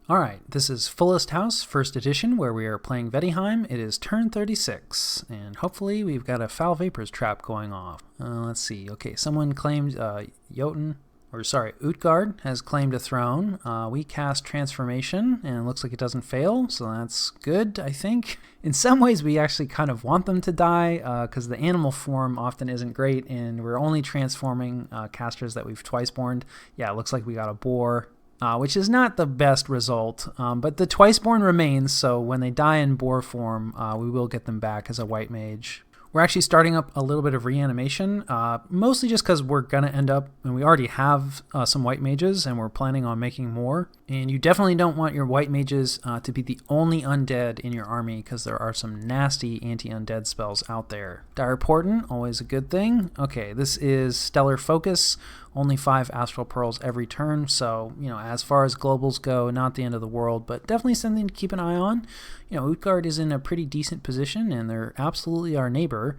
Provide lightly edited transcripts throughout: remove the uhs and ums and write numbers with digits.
Alright, this is Fullest House, first edition, where we are playing Vaettiheim. It is turn 36, and hopefully we've got a foul vapors trap going off. Let's see. Okay, someone claimed Utgard has claimed a throne. We cast Transformation, and it looks like it doesn't fail, so that's good, I think. In some ways, we actually kind of want them to die, because the animal form often isn't great, and we're only transforming casters that we've twice born. Yeah, it looks like we got a boar. Which is not the best result, but the Twiceborn remains, so when they die in boar form, we will get them back as a white mage. We're actually starting up a little bit of reanimation, mostly just because we're going to end up, and we already have some white mages, and we're planning on making more. And you definitely don't want your white mages to be the only undead in your army, because there are some nasty anti-undead spells out there. Dire Portent, always a good thing. Okay, this is Stellar Focus, only 5 Astral Pearls every turn, so, as far as globals go, not the end of the world, but definitely something to keep an eye on. Utgard is in a pretty decent position, and they're absolutely our neighbor.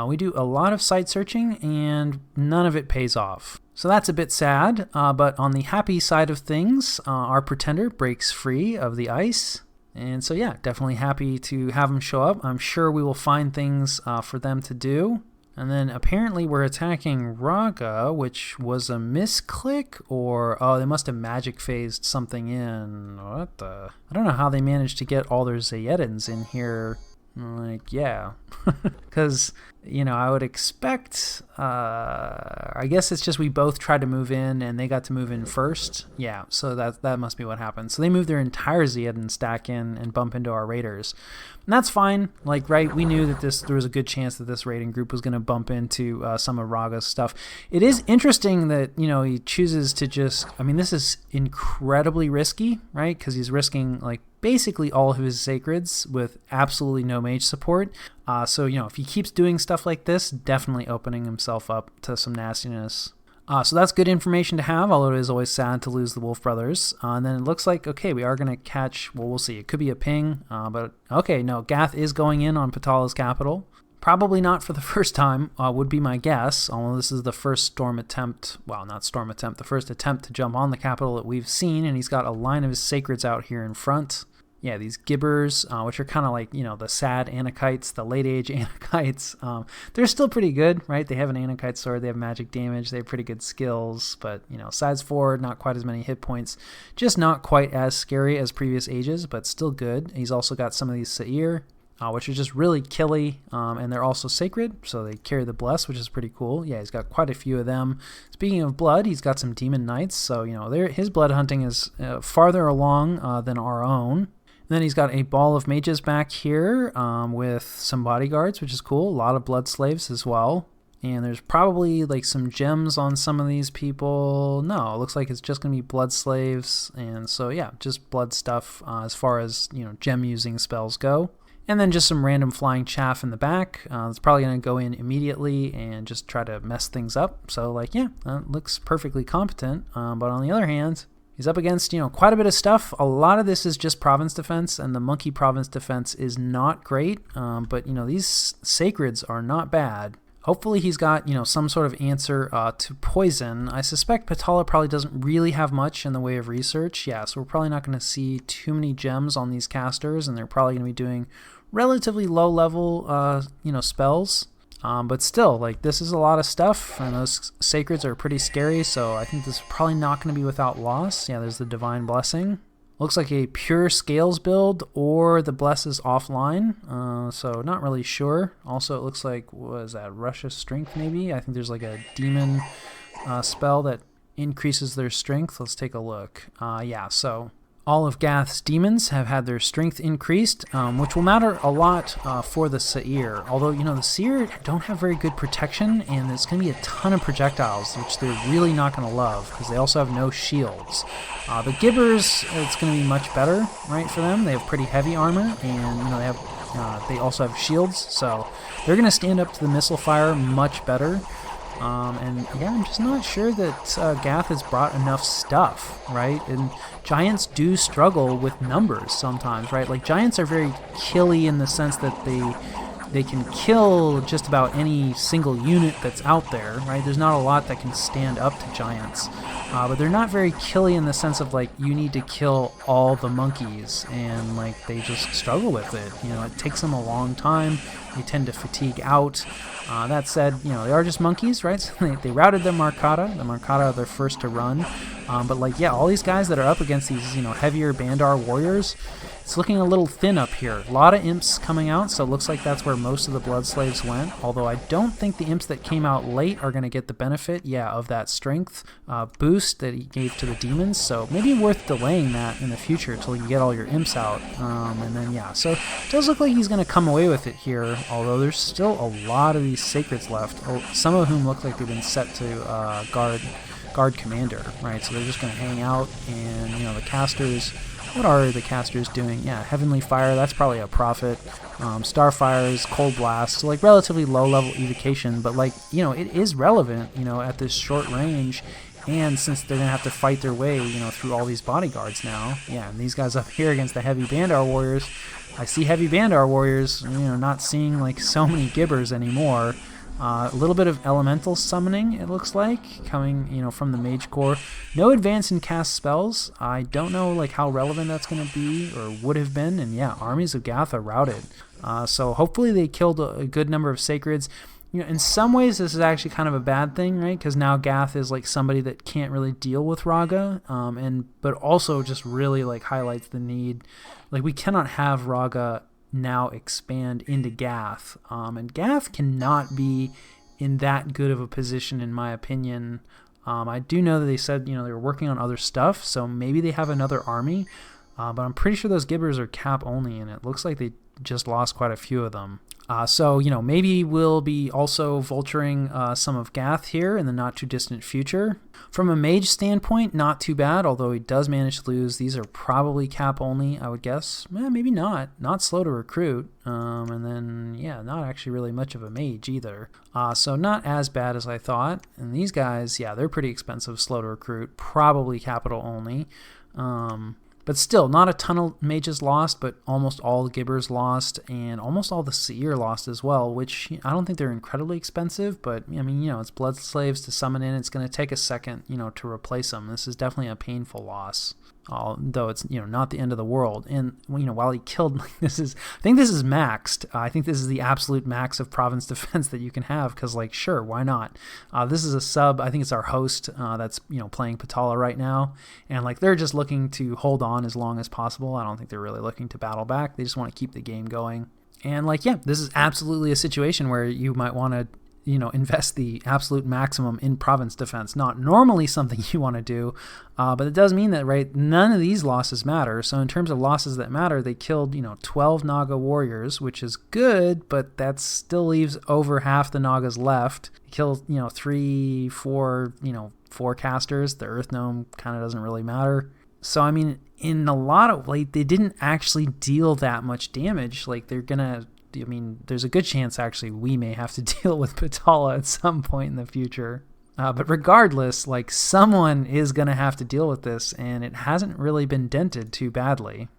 We do a lot of site searching, and none of it pays off. So that's a bit sad, but on the happy side of things, our Pretender breaks free of the ice. And so yeah, definitely happy to have them show up. I'm sure we will find things for them to do. And then apparently we're attacking Raga, which was a misclick, or, oh, they must have magic phased something in. What the? I don't know how they managed to get all their Zayedins in here. Like, yeah. Because, I would expect, I guess it's just we both tried to move in and they got to move in first. Yeah, so that must be what happened. So they moved their entire Zayedin stack in and bump into our raiders. And that's fine. Like, right, we knew that there was a good chance that this raiding group was going to bump into some of Raga's stuff. It is interesting that, he chooses to just, this is incredibly risky, right? Because he's risking, like, basically all of his sacreds with absolutely no mage support. So, if he keeps doing stuff like this, definitely opening himself up to some nastiness. So that's good information to have, although it is always sad to lose the Wolf Brothers. And then it looks like, okay, we are going to catch, well, we'll see. It could be a ping, but okay, no, Gath is going in on Patala's capital. Probably not for the first time, would be my guess, although this is the first storm attempt, well, not storm attempt, the first attempt to jump on the capital that we've seen, and he's got a line of his sacreds out here in front. Yeah, these gibbers, which are kind of like, the sad Anakites, the late-age Anakites. They're still pretty good, right? They have an Anakite sword, they have magic damage, they have pretty good skills, but, size 4, not quite as many hit points. Just not quite as scary as previous ages, but still good. He's also got some of these Sa'ir, which are just really killy, and they're also sacred, so they carry the bless, which is pretty cool. Yeah, he's got quite a few of them. Speaking of blood, he's got some demon knights, so, his blood hunting is farther along than our own. Then he's got a ball of mages back here with some bodyguards, which is cool. A lot of blood slaves as well. And there's probably like some gems on some of these people. No, it looks like it's just going to be blood slaves. And so, yeah, just blood stuff as far as, gem using spells go. And then just some random flying chaff in the back. It's probably going to go in immediately and just try to mess things up. So, that looks perfectly competent. But on the other hand, he's up against, quite a bit of stuff. A lot of this is just province defense, and the monkey province defense is not great. But, these sacreds are not bad. Hopefully he's got, some sort of answer to poison. I suspect Patala probably doesn't really have much in the way of research. Yeah, so we're probably not going to see too many gems on these casters, and they're probably going to be doing relatively low-level, spells. But still, this is a lot of stuff, and those sacreds are pretty scary, so I think this is probably not going to be without loss. Yeah, there's the Divine Blessing. Looks like a pure Scales build, or the Bless is offline, so not really sure. Also, it looks like, what is that, Russia's Strength maybe? I think there's like a demon spell that increases their strength. Let's take a look. Yeah, so all of Gath's demons have had their strength increased, which will matter a lot for the Sa'ir. Although, the Sa'ir don't have very good protection, and there's going to be a ton of projectiles, which they're really not going to love, because they also have no shields. The Gibbers, it's going to be much better, right, for them. They have pretty heavy armor, and, they also have shields, so they're going to stand up to the missile fire much better. And yeah, I'm just not sure that Gath has brought enough stuff, right? And giants do struggle with numbers sometimes, right? Like, giants are very killy in the sense that they they can kill just about any single unit that's out there, right? There's not a lot that can stand up to giants, but they're not very killy in the sense of like you need to kill all the monkeys, and like they just struggle with it. It takes them a long time. They tend to fatigue out. That said, they are just monkeys, right? So they routed their Marcata. The Marcata are their first to run. But like, yeah, all these guys that are up against these, heavier Bandar warriors, it's looking a little thin up here. A lot of imps coming out, so it looks like that's where most of the blood slaves went. Although I don't think the imps that came out late are going to get the benefit, of that strength boost that he gave to the demons. So maybe worth delaying that in the future until you get all your imps out. And then, so it does look like he's going to come away with it here, although there's still a lot of these sacreds left, some of whom look like they've been set to guard commander, right? So they're just going to hang out, and, the casters... What are the casters doing? Yeah, Heavenly Fire, that's probably a prophet. Starfires, Cold Blast, so like relatively low-level evocation, but like, it is relevant, at this short range, and since they're going to have to fight their way, through all these bodyguards now. Yeah, and these guys up here against the heavy Bandar warriors, I see heavy Bandar warriors, not seeing like so many gibbers anymore. A little bit of elemental summoning, it looks like, coming, from the Mage Core. No advance in cast spells. I don't know, like, how relevant that's going to be, or would have been. And yeah, armies of Gath are routed. So hopefully they killed a good number of Sacreds. In some ways, this is actually kind of a bad thing, right? Because now Gath is like somebody that can't really deal with Raga, but also just really like highlights the need. Like, we cannot have Raga now expand into Gath, and Gath cannot be in that good of a position, in my opinion. I do know that they said they were working on other stuff, so maybe they have another army, but I'm pretty sure those gibbers are cap only, and it looks like they just lost quite a few of them. So maybe we'll be also vulturing some of Gath here in the not too distant future. From a mage standpoint, not too bad, although he does manage to lose. These are probably cap only, I would guess. Maybe not. Not slow to recruit. And then, not actually really much of a mage either. So not as bad as I thought. And these guys, they're pretty expensive, slow to recruit, probably capital only. But still, not a ton of mages lost, but almost all the gibbers lost, and almost all the seer lost as well, which I don't think they're incredibly expensive, but, it's blood slaves to summon in. It's going to take a second, to replace them. This is definitely a painful loss. Though it's not the end of the world. And while he killed, I think this is maxed. I think this is the absolute max of province defense that you can have, because sure, why not? This is a sub. I think it's our host that's playing Patala right now, and they're just looking to hold on as long as possible. I don't think they're really looking to battle back. They just want to keep the game going. And this is absolutely a situation where you might want to invest the absolute maximum in province defense. Not normally something you want to do, but it does mean that, right, none of these losses matter. So in terms of losses that matter, they killed, 12 Naga warriors, which is good, but that still leaves over half the Nagas left. They killed, 3, 4, 4 casters. The Earth Gnome kind of doesn't really matter. So, in a lot of, they didn't actually deal that much damage. They're going to, there's a good chance actually we may have to deal with Patala at some point in the future. But regardless, someone is going to have to deal with this, and it hasn't really been dented too badly.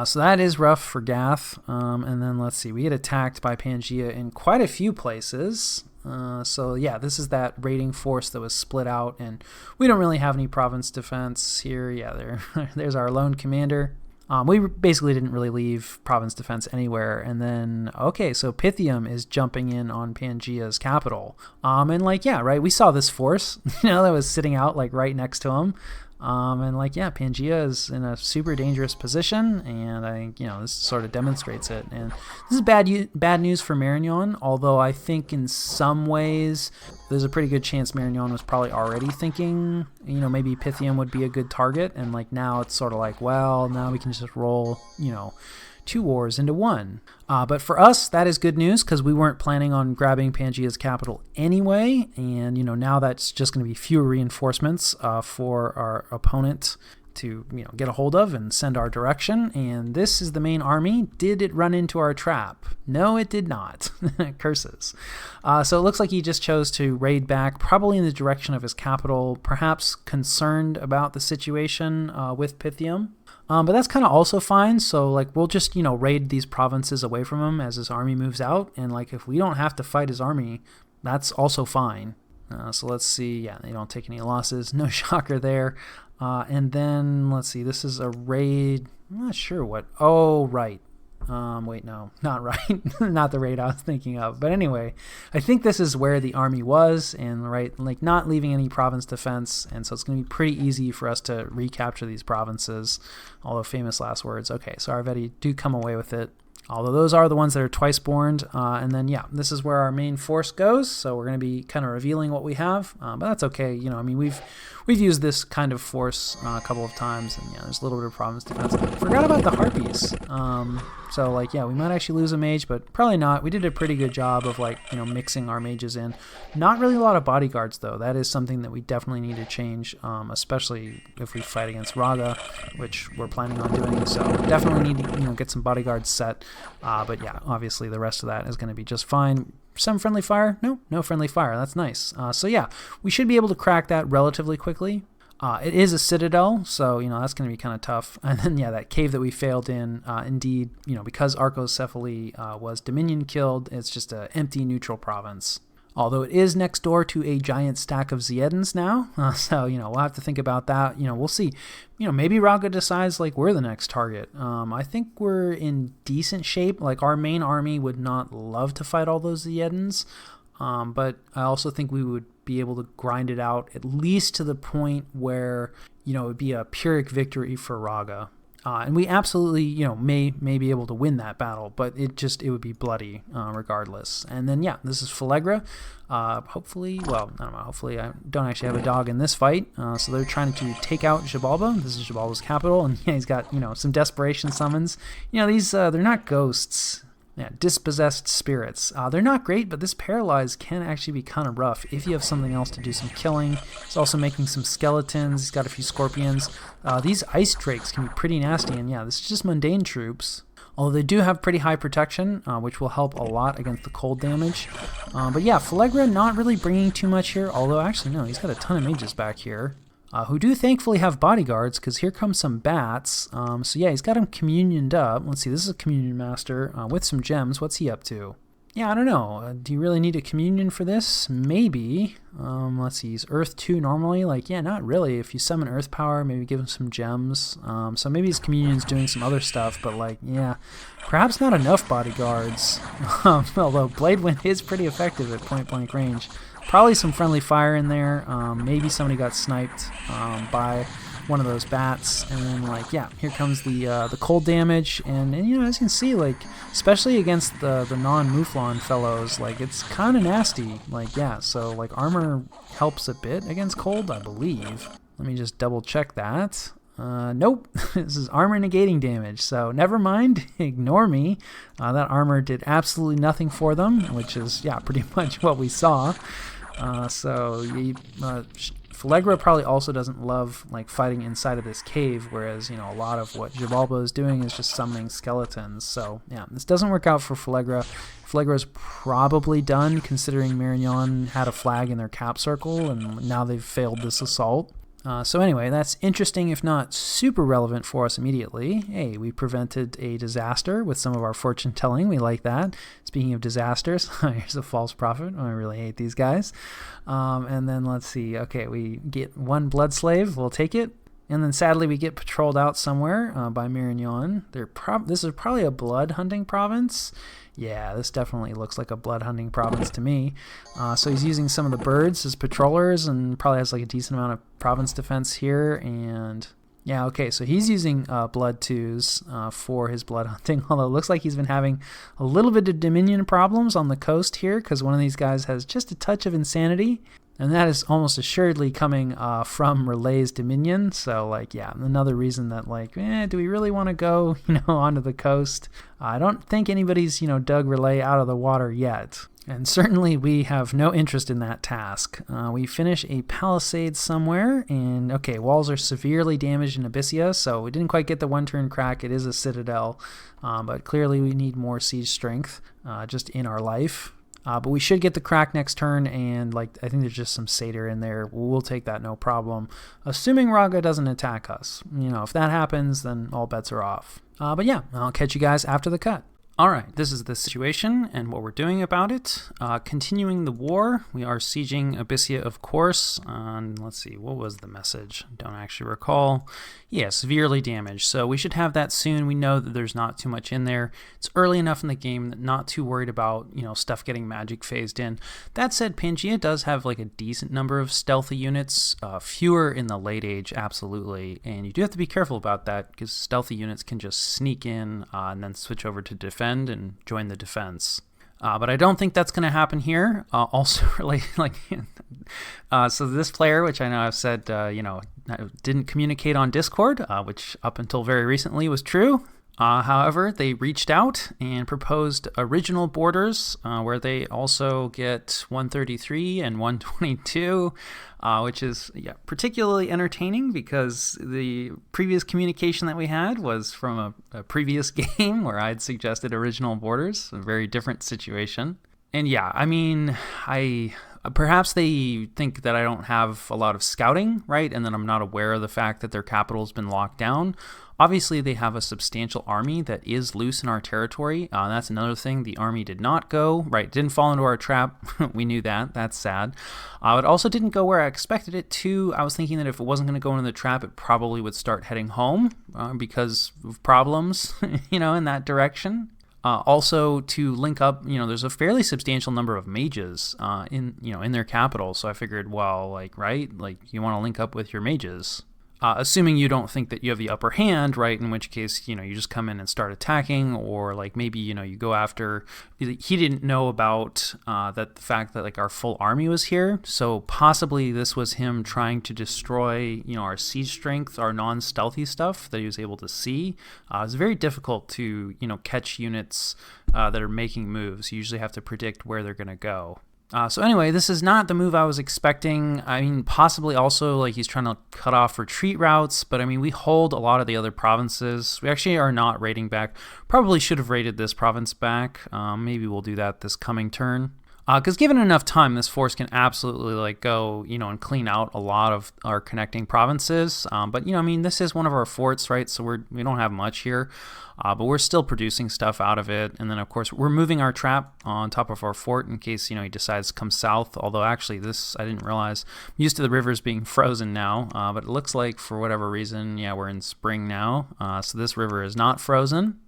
So that is rough for Gath. And then let's see, we get attacked by Pangaea in quite a few places. This is that raiding force that was split out, and we don't really have any province defense here. There's our lone commander. We basically didn't really leave province defense anywhere. And then, so Pythium is jumping in on Pangea's capital. We saw this force, that was sitting out, right next to him. Pangaea is in a super dangerous position, and I think, this sort of demonstrates it. And this is bad news for Marignon, although I think in some ways there's a pretty good chance Marignon was probably already thinking, maybe Pythium would be a good target, and now it's sort of now we can just roll, 2 wars into 1. But for us, that is good news, because we weren't planning on grabbing Pangea's capital anyway, and now that's just going to be fewer reinforcements for our opponent to get a hold of and send our direction. And this is the main army. Did it run into our trap? No, it did not. Curses. So it looks like he just chose to raid back, probably in the direction of his capital, perhaps concerned about the situation with Pythium. But that's kind of also fine. So like we'll just, raid these provinces away from him as his army moves out. And like if we don't have to fight his army, that's also fine. So let's see. Yeah, they don't take any losses. No shocker there. And then let's see. This is a raid. I'm not sure what. Oh, right. Wait, no, not right. Not the raid I was thinking of. But anyway, I think this is where the army was, and right, like not leaving any province defense, and so it's going to be pretty easy for us to recapture these provinces. Although famous last words. Okay, so our Veti do come away with it. Although those are the ones that are twice born. And then, yeah, this is where our main force goes. So we're going to be kind of revealing what we have. But that's okay. We've used this kind of force a couple of times. And, yeah, there's a little bit of province defense. Forgot about the Harpies. So, like, yeah, we might actually lose a mage, but probably not. We did a pretty good job of, like, mixing our mages in. Not really a lot of bodyguards, though. That is something that we definitely need to change, especially if we fight against Raga, which we're planning on doing. So definitely need to, get some bodyguards set. But, yeah, obviously the rest of that is going to be just fine. Some friendly fire? No friendly fire. That's nice. So, yeah, we should be able to crack that relatively quickly. It is a citadel, so, that's going to be kind of tough. And then, yeah, that cave that we failed in, indeed, because Archocephaly was Dominion killed, it's just an empty neutral province. Although it is next door to a giant stack of Ziedans now, so, we'll have to think about that. We'll see. Maybe Raga decides, like, we're the next target. I think we're in decent shape. Like, our main army would not love to fight all those Ziedans, but I also think we would be able to grind it out at least to the point where it would be a Pyrrhic victory for Raga, and we absolutely may be able to win that battle, but it would be bloody regardless. And then, yeah, this is Phalegra. Hopefully, well, I don't know, hopefully I don't actually have a dog in this fight. So they're trying to take out Xibalba. This is Xibalba's capital, and yeah, he's got some desperation summons. These they're not ghosts. Yeah, dispossessed spirits. They're not great, but this paralyze can actually be kind of rough if you have something else to do some killing. He's also making some skeletons. He's got a few scorpions. These ice drakes can be pretty nasty, and yeah, this is just mundane troops. Although they do have pretty high protection, which will help a lot against the cold damage. But yeah, Phalegra not really bringing too much here, although actually no, he's got a ton of mages back here. Who do thankfully have bodyguards, because here come some bats. So yeah, he's got him communioned up. Let's see, this is a communion master with some gems. What's he up to? Yeah, I don't know. Do you really need a communion for this? Maybe. Let's see, he's Earth 2 normally. Like, yeah, not really. If you summon Earth Power, maybe give him some gems. So maybe his communion's doing some other stuff, but like, yeah, perhaps not enough bodyguards. Although Blade Wind is pretty effective at point-blank range. Probably some friendly fire in there. Maybe somebody got sniped by one of those bats, and then like, yeah, here comes the cold damage, and as you can see, like, especially against the non-Mouflon fellows, like, it's kind of nasty. Like, yeah, so like armor helps a bit against cold, I believe. Let me just double check that. Nope, this is armor negating damage, so never mind, ignore me. That armor did absolutely nothing for them, which is, yeah, pretty much what we saw. Phalegra probably also doesn't love like fighting inside of this cave, whereas a lot of what Xibalba is doing is just summoning skeletons. So yeah, this doesn't work out for Phalegra. Phalegra is probably done, considering Marignon had a flag in their cap circle, and now they've failed this assault. So anyway, that's interesting, if not super relevant for us immediately. Hey, we prevented a disaster with some of our fortune telling. We like that. Speaking of disasters, here's a false prophet. I really hate these guys. And then let's see. Okay, we get one blood slave. We'll take it. And then sadly, we get patrolled out somewhere by Marignon. This is probably a blood hunting province. Yeah, this definitely looks like a blood hunting province to me. So he's using some of the birds as patrollers, and probably has like a decent amount of province defense here. And yeah, okay, so he's using blood twos for his blood hunting, although it looks like he's been having a little bit of Dominion problems on the coast here, because one of these guys has just a touch of insanity. And that is almost assuredly coming from Relay's Dominion. So, like, yeah, another reason that, like, do we really want to go, onto the coast? I don't think anybody's, dug Relay out of the water yet. And certainly we have no interest in that task. We finish a palisade somewhere, and, okay, walls are severely damaged in Abyssia, so we didn't quite get the one-turn crack. It is a citadel, but clearly we need more siege strength just in our life. But we should get the crack next turn, and like I think there's just some satyr in there. We'll take that no problem, assuming Raga doesn't attack us. If that happens, then all bets are off. But yeah, I'll catch you guys after the cut. All right, this is the situation and what we're doing about it. Continuing the war, we are sieging Abyssia, of course. Let's see, what was the message? Don't actually recall. Yeah, severely damaged. So we should have that soon. We know that there's not too much in there. It's early enough in the game that not too worried about, stuff getting magic phased in. That said, Pangean does have like a decent number of stealthy units, fewer in the late age, absolutely. And you do have to be careful about that because stealthy units can just sneak in and then switch over to defend and join the defense. But I don't think that's going to happen here. Also related, so this player, which I know I've said, didn't communicate on Discord, which up until very recently was true. However, they reached out and proposed original borders where they also get 133 and 122, which is particularly entertaining because the previous communication that we had was from a previous game where I'd suggested original borders, a very different situation. And yeah, I mean, perhaps they think that I don't have a lot of scouting, right? And that I'm not aware of the fact that their capital's been locked down. Obviously, they have a substantial army that is loose in our territory. That's another thing. The army did not go, right? Didn't fall into our trap. We knew that. That's sad. It also didn't go where I expected it to. I was thinking that if it wasn't going to go into the trap, it probably would start heading home because of problems, in that direction. Also, to link up, there's a fairly substantial number of mages in their capital. So I figured, well, you want to link up with your mages. Assuming you don't think that you have the upper hand, right? In which case, you just come in and start attacking, or maybe, you go after. He didn't know about the fact that our full army was here, so possibly this was him trying to destroy, our siege strength, our non-stealthy stuff that he was able to see. It's very difficult to, catch units that are making moves. You usually have to predict where they're going to go. So anyway, this is not the move I was expecting. I mean, possibly also he's trying to cut off retreat routes, but I mean, we hold a lot of the other provinces. We actually are not raiding back. Probably should have raided this province back. Maybe we'll do that this coming turn. Because given enough time, this force can absolutely go, and clean out a lot of our connecting provinces. But this is one of our forts, right? So we don't have much here, but we're still producing stuff out of it. And then of course we're moving our trap on top of our fort in case he decides to come south. Although actually this I didn't realize. I'm used to the rivers being frozen now, but it looks like for whatever reason, we're in spring now. So this river is not frozen.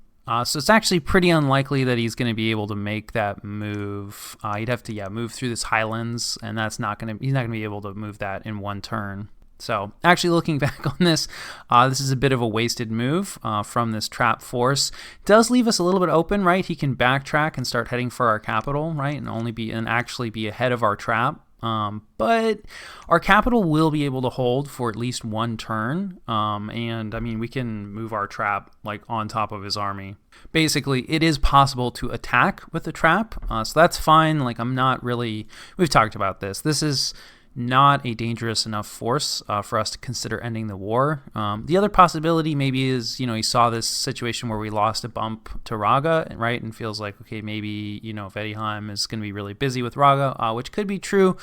So it's actually pretty unlikely that he's going to be able to make that move. He'd have to move through this highlands, and he's not going to be able to move that in one turn. So actually looking back on this, this is a bit of a wasted move from this trap force. It does leave us a little bit open, right? He can backtrack and start heading for our capital, right? And actually be ahead of our trap. But our capital will be able to hold for at least one turn. And I mean, we can move our trap on top of his army. Basically, it is possible to attack with the trap. So that's fine. I'm not really, we've talked about this. This is not a dangerous enough force for us to consider ending the war. The other possibility maybe is, he saw this situation where we lost a bump to Raga, right? And feels like, okay, maybe, Vaettiheim is going to be really busy with Raga, which could be true.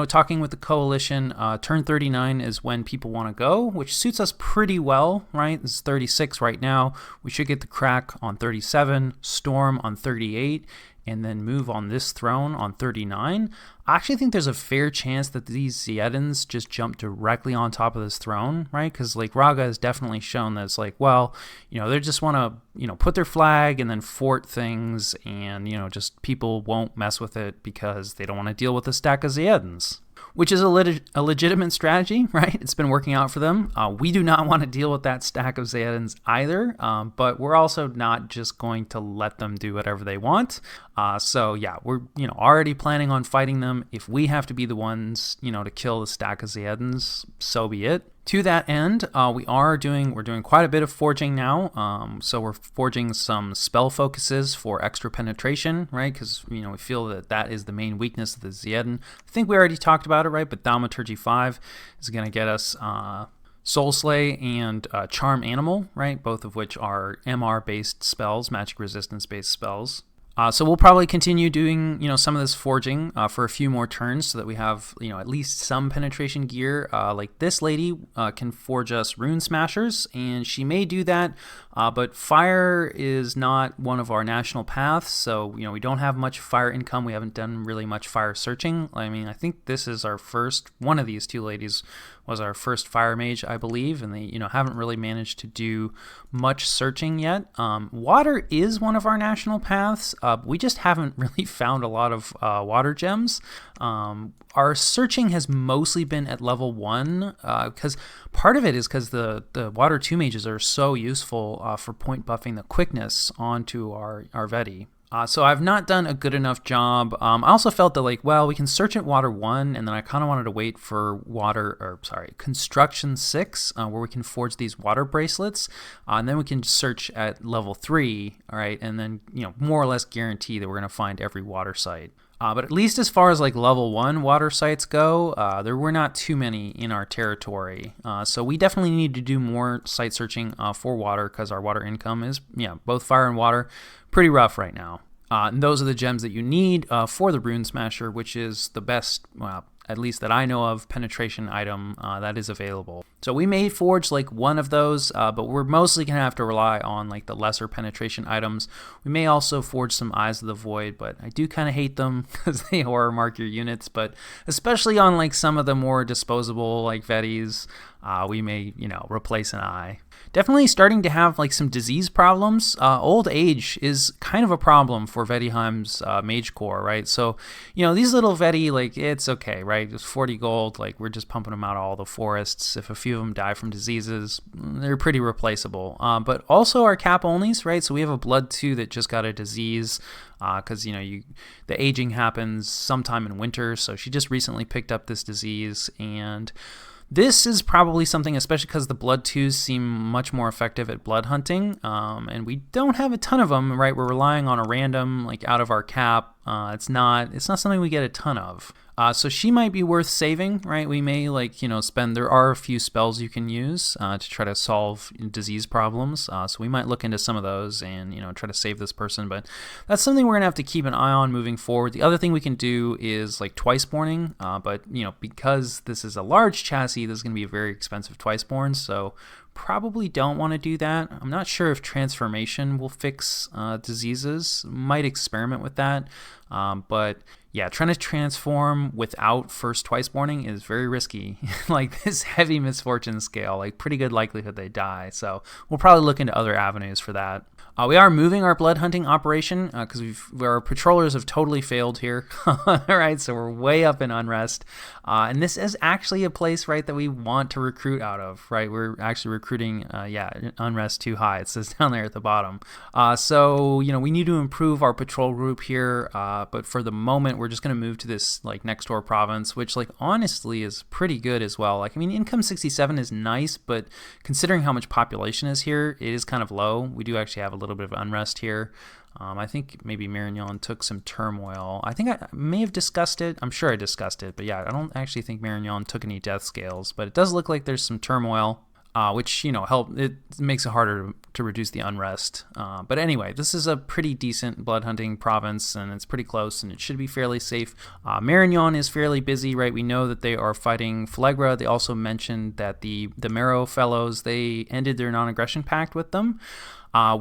Talking with the coalition, turn 39 is when people want to go, which suits us pretty well, right? This is 36 right now. We should get the crack on 37, storm on 38, and then move on this throne on 39. I actually think there's a fair chance that these Zietans just jump directly on top of this throne, right? Because Raga has definitely shown that it's they just want to, put their flag and then fort things, and, just people won't mess with it because they don't want to deal with a stack of Zietans. Which is a legitimate strategy, right? It's been working out for them. We do not want to deal with that stack of Zietans either, but we're also not just going to let them do whatever they want. So yeah, we're already planning on fighting them. If we have to be the ones to kill the stack of Zietans, so be it. To that end, we're doing quite a bit of forging now. So we're forging some spell focuses for extra penetration, right? Because we feel that is the main weakness of the Zietan. I think we already talked about it, right? But Thaumaturgy 5 is going to get us Soul Slay and Charm Animal, right? Both of which are MR based spells, magic resistance based spells. So we'll probably continue doing, some of this forging for a few more turns so that we have, at least some penetration gear. Like this lady can forge us rune smashers, and she may do that, but fire is not one of our national paths, so, we don't have much fire income. We haven't done really much fire searching. I mean, I think this is our first, one of these two ladies was our first fire mage, I believe, and they, haven't really managed to do much searching yet. Water is one of our national paths. We just haven't really found a lot of water gems. Our searching has mostly been at level 1, because part of it is because the water 2 mages are so useful for point buffing the quickness onto our Veti. So I've not done a good enough job. I also felt that we can search at water 1, and then I kind of wanted to wait for construction 6, where we can forge these water bracelets, and then we can search at level 3, all right, and then more or less guarantee that we're going to find every water site. But at least as far as level 1 water sites go, there were not too many in our territory. So we definitely need to do more site searching for water, because our water income is, both fire and water, pretty rough right now. And those are the gems that you need for the Rune Smasher, which is the best, at least that I know of, penetration item that is available. So we may forge one of those, but we're mostly going to have to rely on the lesser penetration items. We may also forge some Eyes of the Void, but I do kind of hate them because they horror mark your units, but especially on some of the more disposable Vetis, we may, replace an eye. Definitely starting to have some disease problems. Old age is kind of a problem for Vaettiheim's Mage Corps, right? So, these little Veti, it's okay, right? It's 40 gold, we're just pumping them out of all the forests. If a few of them die from diseases, they're pretty replaceable. But also our cap onlys, right? So we have a Blood 2 that just got a disease, because the aging happens sometime in winter. So she just recently picked up this disease, and this is probably something, especially because the Blood 2s seem much more effective at blood hunting, and we don't have a ton of them, right? We're relying on a random, out of our cap. It's not something we get a ton of. So she might be worth saving, right? We may spend, there are a few spells you can use to try to solve disease problems. So we might look into some of those and, try to save this person. But that's something we're going to have to keep an eye on moving forward. The other thing we can do is twice-borning. But, because this is a large chassis, this is going to be a very expensive twice-born. So probably don't want to do that. I'm not sure if transformation will fix diseases. Might experiment with that. But yeah, trying to transform without first twice-borning is very risky. This heavy misfortune scale, pretty good likelihood they die. So we'll probably look into other avenues for that. We are moving our blood hunting operation because our patrollers have totally failed here. All right, so we're way up in Unrest. And this is actually a place, right, that we want to recruit out of, right? We're actually recruiting, Unrest too high. It says down there at the bottom. So, we need to improve our patrol group here. But for the moment, we're just going to move to this, next door province, which, honestly is pretty good as well. Income 67 is nice, but considering how much population is here, it is kind of low. We do actually have a little bit of unrest here. I think maybe Marignon took some turmoil. I think I may have discussed it. I'm sure I discussed it, but yeah, I don't actually think Marignon took any death scales, but it does look like there's some turmoil, which, it makes it harder to reduce the unrest. But anyway, this is a pretty decent blood hunting province, and it's pretty close, and it should be fairly safe. Marignon is fairly busy, right? We know that they are fighting Phlegra. They also mentioned that the Marrow fellows, they ended their non-aggression pact with them.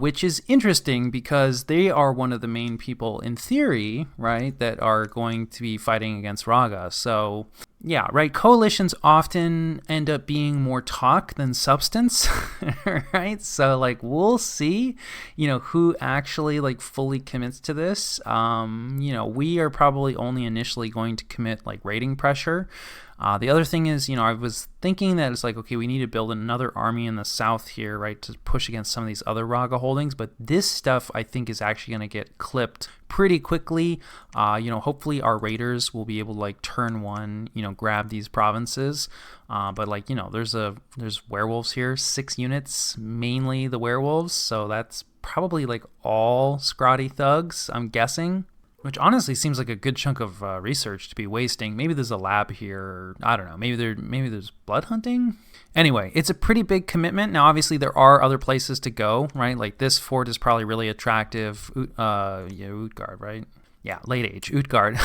Which is interesting because they are one of the main people in theory, right, that are going to be fighting against Raga. So, yeah, right, coalitions often end up being more talk than substance, right? So, we'll see, who actually, fully commits to this. We are probably only initially going to commit, rating pressure. The other thing is, I was thinking that it's okay, we need to build another army in the south here, right, to push against some of these other Raga holdings. But this stuff, I think, is actually going to get clipped pretty quickly. Hopefully our raiders will be able to, turn one, grab these provinces. But, there's werewolves here, 6 units, mainly the werewolves. So that's probably, all Scrotty thugs, I'm guessing. Which honestly seems like a good chunk of research to be wasting. Maybe there's a lab here. Or, I don't know. Maybe there's blood hunting. Anyway, it's a pretty big commitment. Now, obviously, there are other places to go, right? Like this fort is probably really attractive. Utgard, right? Yeah, late age Utgard.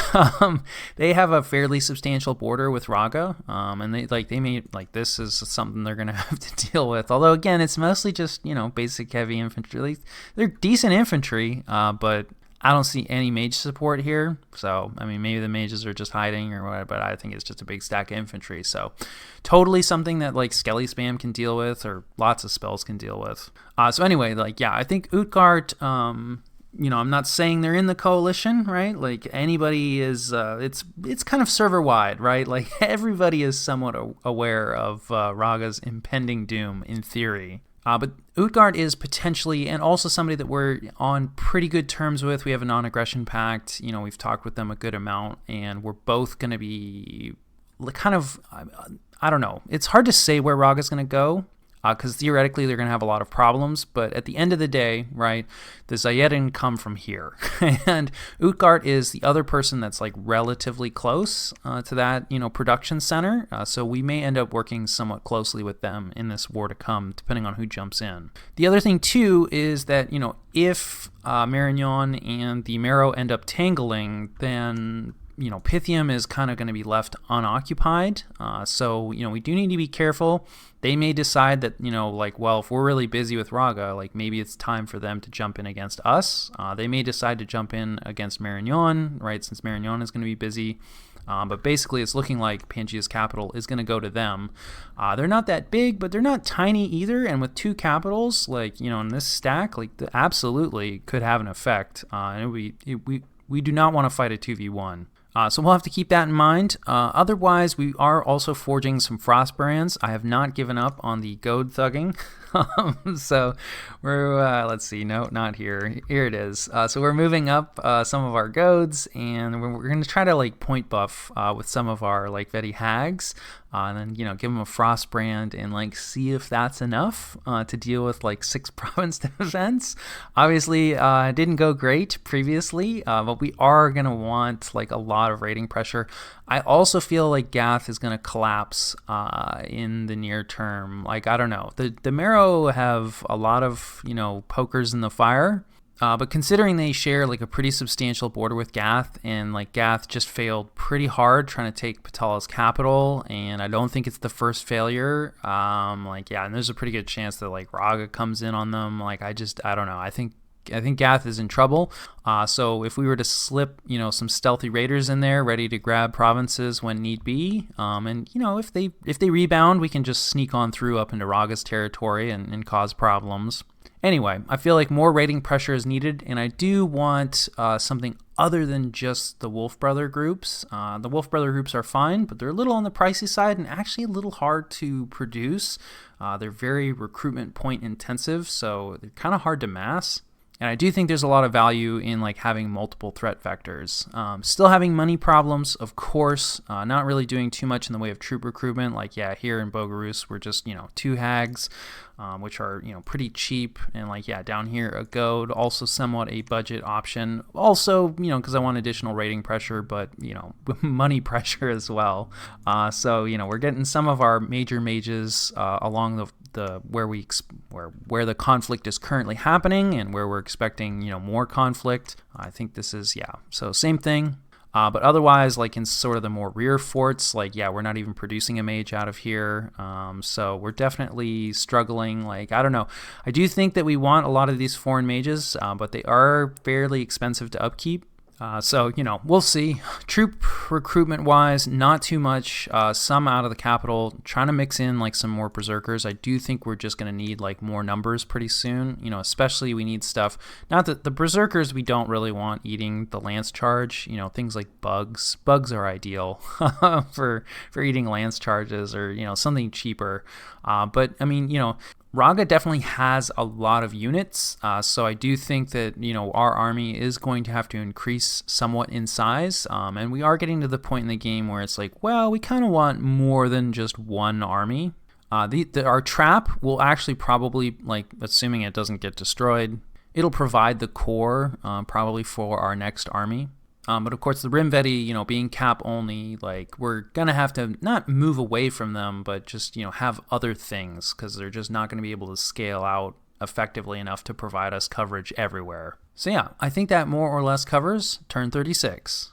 They have a fairly substantial border with Raga, and they may this is something they're gonna have to deal with. Although again, it's mostly just basic heavy infantry. They're decent infantry, but I don't see any mage support here. So, I mean, maybe the mages are just hiding or whatever, but I think it's just a big stack of infantry. So, totally something that, Skelly spam can deal with, or lots of spells can deal with. So, anyway, I think Utgard, I'm not saying they're in the coalition, right? Anybody is, it's kind of server-wide, right? Everybody is somewhat aware of Raga's impending doom, in theory. But Utgard is potentially, and also somebody that we're on pretty good terms with. We have a non-aggression pact. We've talked with them a good amount, and we're both going to be kind of, I don't know. It's hard to say where Raga's going to go, because theoretically they're going to have a lot of problems. But at the end of the day, right, the Zayetin come from here. And Utgard is the other person that's relatively close to that, production center. So we may end up working somewhat closely with them in this war to come, depending on who jumps in. The other thing, too, is that, if Marignon and the Marrow end up tangling, then Pythium is kind of going to be left unoccupied. So, we do need to be careful. They may decide that, if we're really busy with Raga, maybe it's time for them to jump in against us. They may decide to jump in against Marignon, right, since Marignon is going to be busy. But basically, it's looking like Pangea's capital is going to go to them. They're not that big, but they're not tiny either. And with two capitals, in this stack, absolutely could have an effect. And we do not want to fight a 2v1. So we'll have to keep that in mind. Otherwise, we are also forging some frost brands. I have not given up on the goad thugging. So we're, let's see, no, not here. Here it is. So we're moving up some of our goads, and we're going to try to point buff with some of our Vaettihags. And then, give them a frost brand and see if that's enough to deal with 6 province defense. Obviously, it didn't go great previously, but we are going to want a lot of rating pressure. I also feel like Gath is going to collapse in the near term. I don't know. The Marrow have a lot of, pokers in the fire. But considering they share a pretty substantial border with Gath, and Gath just failed pretty hard trying to take Patala's capital, and I don't think it's the first failure. And there's a pretty good chance that Raga comes in on them. I don't know. I think Gath is in trouble. So if we were to slip, some stealthy raiders in there, ready to grab provinces when need be, and if they rebound, we can just sneak on through up into Raga's territory and cause problems. Anyway, I feel like more rating pressure is needed, and I do want something other than just the Wolf Brother groups. The Wolf Brother groups are fine, but they're a little on the pricey side and actually a little hard to produce. They're very recruitment point intensive, so they're kind of hard to mass. And I do think there's a lot of value in having multiple threat vectors. Still having money problems, of course. Not really doing too much in the way of troop recruitment. Here in Bogarus, we're just 2 hags, which are pretty cheap. And down here a goad, also somewhat a budget option. Also, because I want additional rating pressure, but money pressure as well. So we're getting some of our major mages along the where the conflict is currently happening and where we're expecting more conflict. I think this is so same thing. But otherwise, in sort of the more rear forts, we're not even producing a mage out of here. So we're definitely struggling. I don't know. I do think that we want a lot of these foreign mages, but they are fairly expensive to upkeep. So, we'll see. Troop recruitment-wise, not too much. Some out of the capital, trying to mix in, some more berserkers. I do think we're just going to need, more numbers pretty soon. Especially we need stuff. Not that the berserkers we don't really want eating the lance charge. Things like bugs. Bugs are ideal for eating lance charges or, something cheaper. But, I mean, Raga definitely has a lot of units, so I do think that, our army is going to have to increase somewhat in size, and we are getting to the point in the game where it's we kind of want more than just one army. Our trap will actually probably, assuming it doesn't get destroyed, it'll provide the core probably for our next army. But of course, the Rimvetti, being cap only, like we're gonna have to not move away from them, but just have other things because they're just not going to be able to scale out effectively enough to provide us coverage everywhere. So yeah, I think that more or less covers turn 36.